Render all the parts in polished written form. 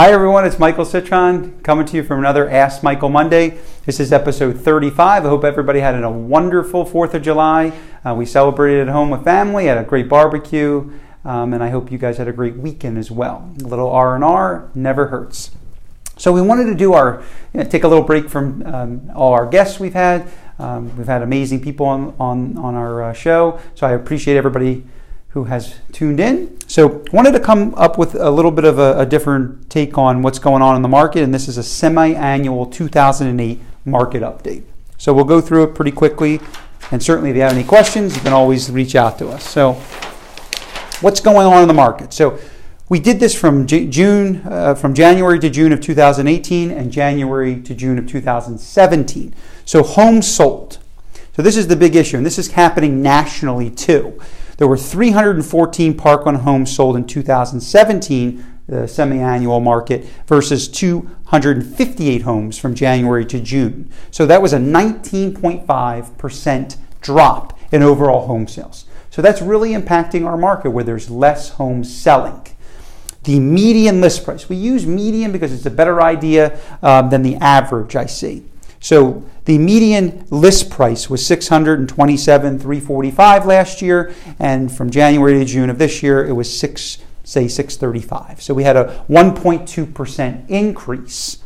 Hi everyone, it's Michael Citron coming to you from another Ask Michael Monday. This is episode 35. I hope everybody had a wonderful 4th of July. We celebrated at home with family, had a great barbecue, and I hope you guys had a great weekend as well. A little R&R never hurts. So we wanted to do take a little break from all our guests we've had. We've had amazing people on our show, so I appreciate everybody who has tuned in. So wanted to come up with a little bit of a different take on what's going on in the market, and this is a semi-annual 2008 market update. So we'll go through it pretty quickly, and certainly if you have any questions, you can always reach out to us. So what's going on in the market? So we did this from January to June of 2018 and January to June of 2017. So homes sold. So this is the big issue, and this is happening nationally too. There were 314 Parkland homes sold in 2017, the semi-annual market, versus 258 homes from January to June. So that was a 19.5% drop in overall home sales. So that's really impacting our market where there's less homes selling. The median list price, we use median because it's a better idea than the average I see. So the median list price was $627,345 last year, and from January to June of this year, it was $635. So we had a 1.2% increase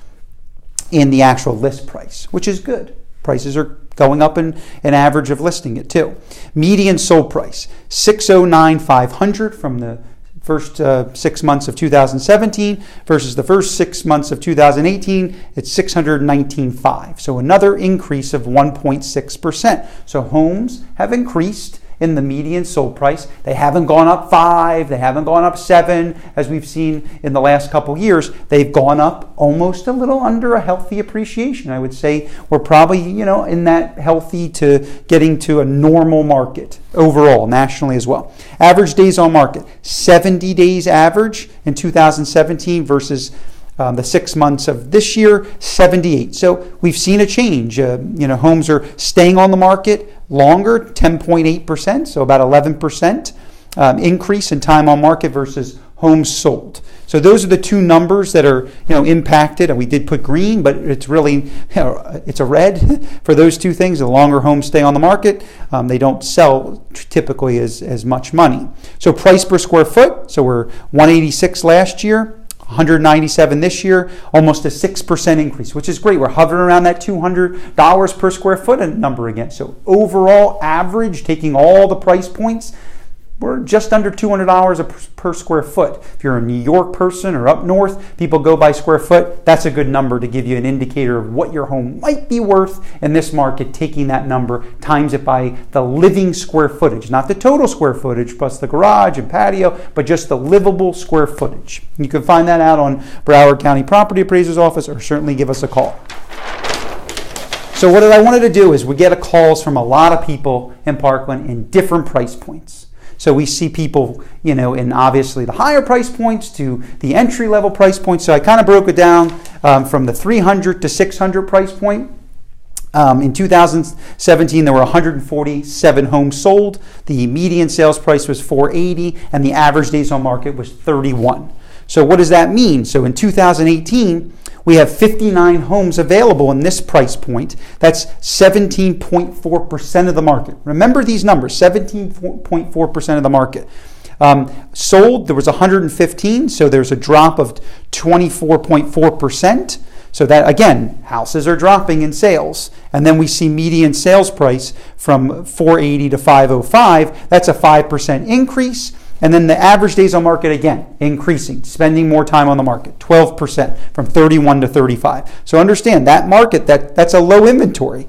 in the actual list price, which is good. Prices are going up in an average of listing it too. Median sold price, $609,500 from the first 6 months of 2017 versus the first 6 months of 2018, it's $619,500. So another increase of 1.6%. So homes have increased in the median sold price. They haven't gone up 5, they haven't gone up 7, as we've seen in the last couple years. They've gone up almost a little under a healthy appreciation. I would say we're probably, in that healthy to getting to a normal market overall, nationally as well. Average days on market, 70 days average in 2017 versus the 6 months of this year, 78. So we've seen a change. Homes are staying on the market longer, 10.8%, so about 11% increase in time on market versus homes sold. So those are the two numbers that are impacted, and we did put green, but it's really it's a red for those two things. The longer homes stay on the market, they don't sell typically as much money. So price per square foot, so we're $186 last year, $197 this year, almost a 6% increase, which is great. We're hovering around that $200 per square foot number again. So overall average, taking all the price points, we're just under $200 per square foot. If you're a New York person or up north, people go by square foot. That's a good number to give you an indicator of what your home might be worth in this market, taking that number, times it by the living square footage, not the total square footage plus the garage and patio, but just the livable square footage. You can find that out on Broward County Property Appraiser's Office, or certainly give us a call. So what I wanted to do is we get calls from a lot of people in Parkland in different price points. So we see people, in obviously the higher price points to the entry-level price points. So I kind of broke it down from the 300 to 600 price point. In 2017, there were 147 homes sold. The median sales price was $480, and the average days on market was 31. So what does that mean? So in 2018, we have 59 homes available in this price point. That's 17.4% of the market. Remember these numbers, 17.4% of the market. Sold, there was 115, so there's a drop of 24.4%. So that, again, houses are dropping in sales. And then we see median sales price from $480 to $505. That's a 5% increase. And then the average days on market, again, increasing, spending more time on the market, 12% from 31 to 35. So understand that market, that's a low inventory.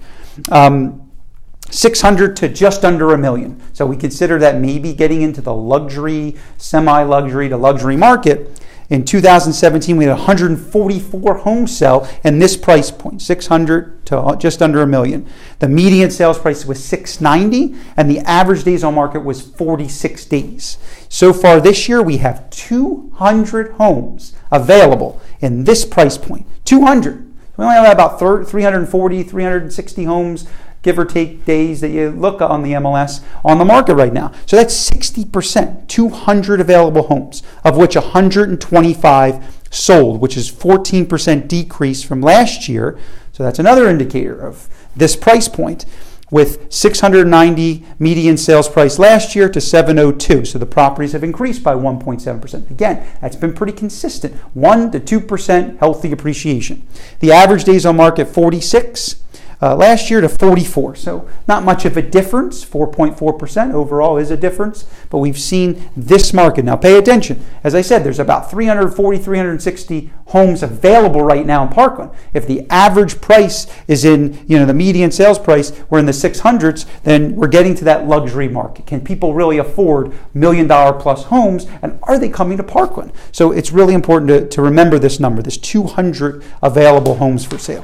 600 to just under $1 million. So we consider that maybe getting into the luxury, semi-luxury to luxury market. In 2017, we had 144 homes sell in this price point, 600 to just under $1 million. The median sales price was $690, and the average days on market was 46 days. So far this year, we have 200 homes available in this price point. 200. We only have about 340, 360 homes, give or take days that you look on the MLS on the market right now. So that's 60%, 200 available homes, of which 125 sold, which is 14% decrease from last year. So that's another indicator of this price point, with 690 median sales price last year to 702. So the properties have increased by 1.7%. Again, that's been pretty consistent, 1 to 2% healthy appreciation. The average days on market 46 last year to 44. So not much of a difference. 4.4% overall is a difference, but we've seen this market. Now pay attention. As I said, there's about 340, 360 homes available right now in Parkland. If the average price is in, the median sales price, we're in the 600s, then we're getting to that luxury market. Can people really afford $1 million plus homes, and are they coming to Parkland? So it's really important to remember this number, this 200 available homes for sale.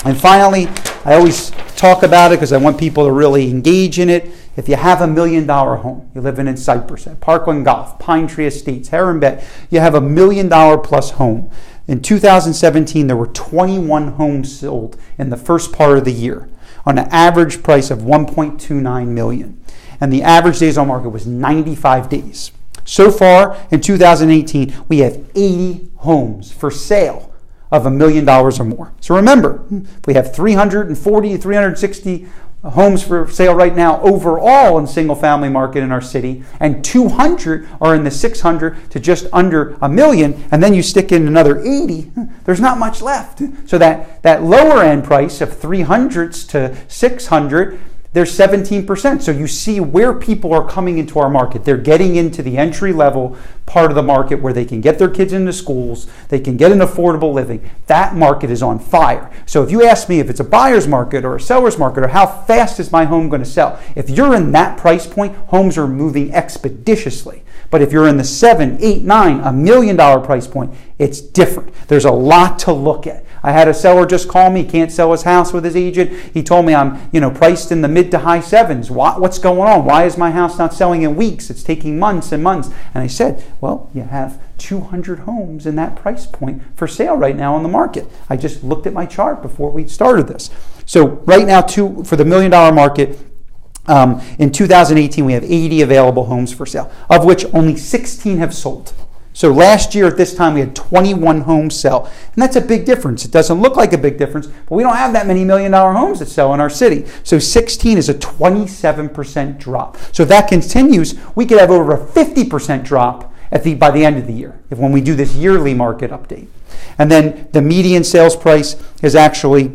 And finally, I always talk about it because I want people to really engage in it. If you have $1 million home, you're living in Cypress, at Parkland Golf, Pine Tree Estates, Heron Bay, you have $1 million plus home. In 2017, there were 21 homes sold in the first part of the year on an average price of $1.29 million. And the average days on market was 95 days. So far in 2018, we have 80 homes for sale of $1 million or more. So remember, if we have 340, 360 homes for sale right now overall in the single family market in our city, and 200 are in the 600 to just under $1 million, and then you stick in another 80, there's not much left. So that lower end price of 300s to 600, there's 17%. So you see where people are coming into our market. They're getting into the entry level part of the market where they can get their kids into schools, they can get an affordable living. That market is on fire. So if you ask me if it's a buyer's market or a seller's market or how fast is my home going to sell, if you're in that price point, homes are moving expeditiously. But if you're in the 7, 8, 9, $1 million price point, it's different. There's a lot to look at. I had a seller just call me, can't sell his house with his agent. He told me I'm, priced in the mid to high 7s. What's going on? Why is my house not selling in weeks? It's taking months and months. And I said, well, you have 200 homes in that price point for sale right now on the market. I just looked at my chart before we started this. So right now, for the $1 million market, in 2018, we have 80 available homes for sale, of which only 16 have sold. So last year at this time, we had 21 homes sell. And that's a big difference. It doesn't look like a big difference, but we don't have that many $1 million homes that sell in our city. So 16 is a 27% drop. So if that continues, we could have over a 50% drop by the end of the year, when we do this yearly market update. And then the median sales price has actually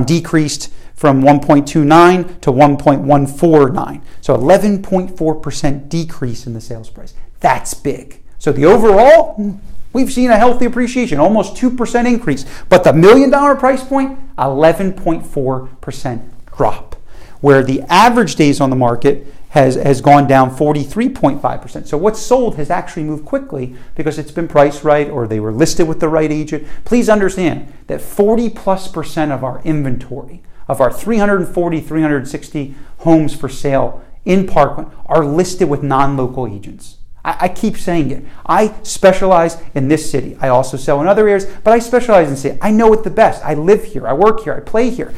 decreased from 1.29 to 1.149. So 11.4% decrease in the sales price. That's big. So the overall, we've seen a healthy appreciation, almost 2% increase. But the $1 million price point, 11.4% drop. Where the average days on the market has gone down 43.5%. So what's sold has actually moved quickly because it's been priced right or they were listed with the right agent. Please understand that 40+% of our inventory, of our 340, 360 homes for sale in Parkland, are listed with non-local agents. I keep saying it. I specialize in this city. I also sell in other areas, but I specialize in city. I know it the best. I live here. I work here. I play here.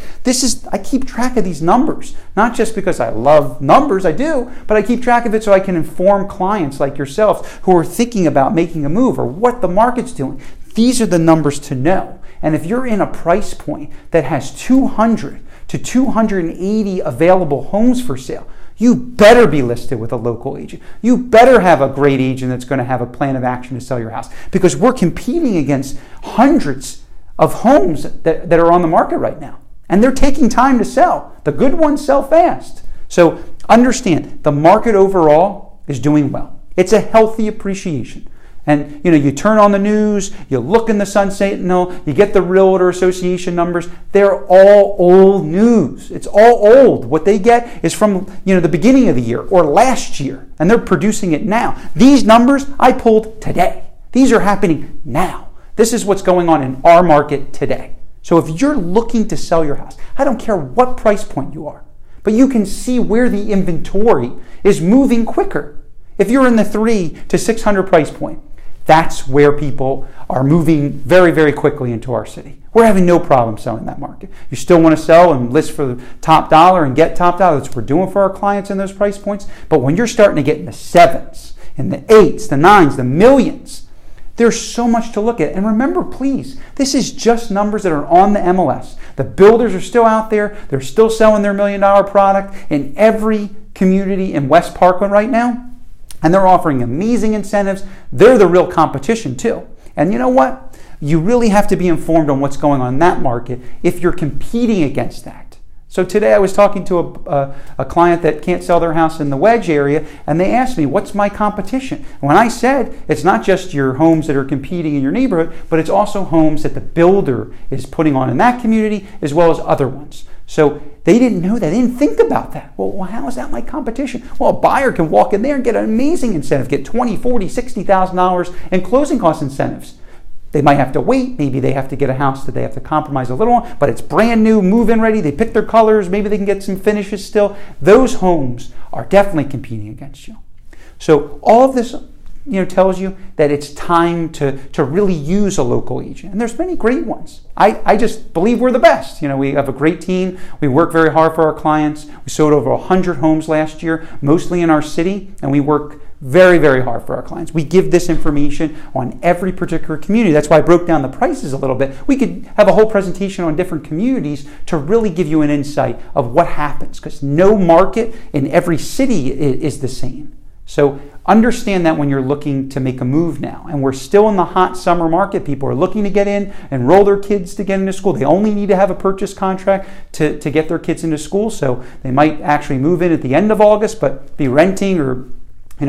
I keep track of these numbers, not just because I love numbers, I do, but I keep track of it so I can inform clients like yourselves who are thinking about making a move or what the market's doing. These are the numbers to know. And if you're in a price point that has 200 to 280 available homes for sale, you better be listed with a local agent. You better have a great agent that's going to have a plan of action to sell your house, because we're competing against hundreds of homes that are on the market right now. And they're taking time to sell. The good ones sell fast. So understand, the market overall is doing well. It's a healthy appreciation. And you turn on the news, you look in the Sun Sentinel, you get the Realtor Association numbers. They're all old news. It's all old. What they get is from the beginning of the year or last year, and they're producing it now. These numbers I pulled today. These are happening now. This is what's going on in our market today. So if you're looking to sell your house, I don't care what price point you are, but you can see where the inventory is moving quicker. If you're in the 300 to 600 price point, that's where people are moving very, very quickly into our city. We're having no problem selling that market. You still want to sell and list for the top dollar and get top dollar. That's what we're doing for our clients in those price points. But when you're starting to get in the 7s, in the 8s, the 9s, the millions, There's so much to look at. And remember, please, this is just numbers that are on the MLS. The builders are still out there. They're still selling their $1 million product in every community in West Parkland right now. And they're offering amazing incentives. They're the real competition too. And you know what? You really have to be informed on what's going on in that market if you're competing against that. So today I was talking to a client that can't sell their house in the Wedge area, and they asked me, what's my competition? And when I said, it's not just your homes that are competing in your neighborhood, but it's also homes that the builder is putting on in that community, as well as other ones. So they didn't know that. They didn't think about that. Well, how is that my competition? Well, a buyer can walk in there and get an amazing incentive, get $20,000, $40,000, $60,000 in closing cost incentives. They might have to wait. Maybe they have to get a house that they have to compromise a little on, but it's brand new, move-in ready. They pick their colors. Maybe they can get some finishes still. Those homes are definitely competing against you. So all of this, tells you that it's time to really use a local agent. And there's many great ones. I just believe we're the best. We have a great team. We work very hard for our clients. We sold over 100 homes last year, mostly in our city, and we work very, very hard for our clients. We give this information on every particular community. That's why I broke down the prices a little bit. We could have a whole presentation on different communities to really give you an insight of what happens, because no market in every city is the same. So understand that when you're looking to make a move now. And we're still in the hot summer market. People are looking to get in, enroll their kids to get into school. They only need to have a purchase contract to get their kids into school. So they might actually move in at the end of August, but be renting or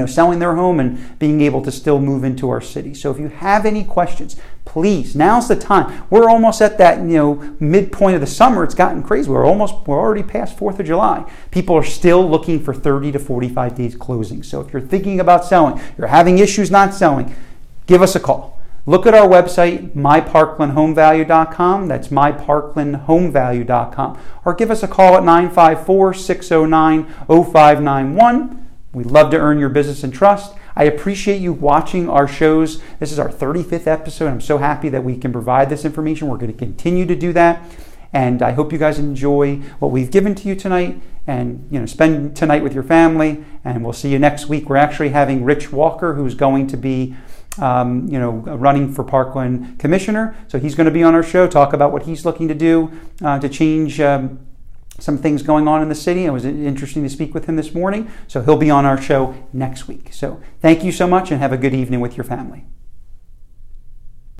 selling their home and being able to still move into our city. So if you have any questions, please, now's the time. We're almost at that, midpoint of the summer. It's gotten crazy. We're already past 4th of July. People are still looking for 30 to 45 days closing. So if you're thinking about selling, you're having issues not selling, give us a call. Look at our website, myparklandhomevalue.com. That's myparklandhomevalue.com. Or give us a call at 954-609-0591. We'd love to earn your business and trust. I appreciate you watching our shows. This is our 35th episode. I'm so happy that we can provide this information. We're going to continue to do that. And I hope you guys enjoy what we've given to you tonight, and spend tonight with your family. And we'll see you next week. We're actually having Rich Walker, who's going to be running for Parkland Commissioner. So he's going to be on our show, talk about what he's looking to do to change some things going on in the city. It was interesting to speak with him this morning. So he'll be on our show next week. So thank you so much, and have a good evening with your family.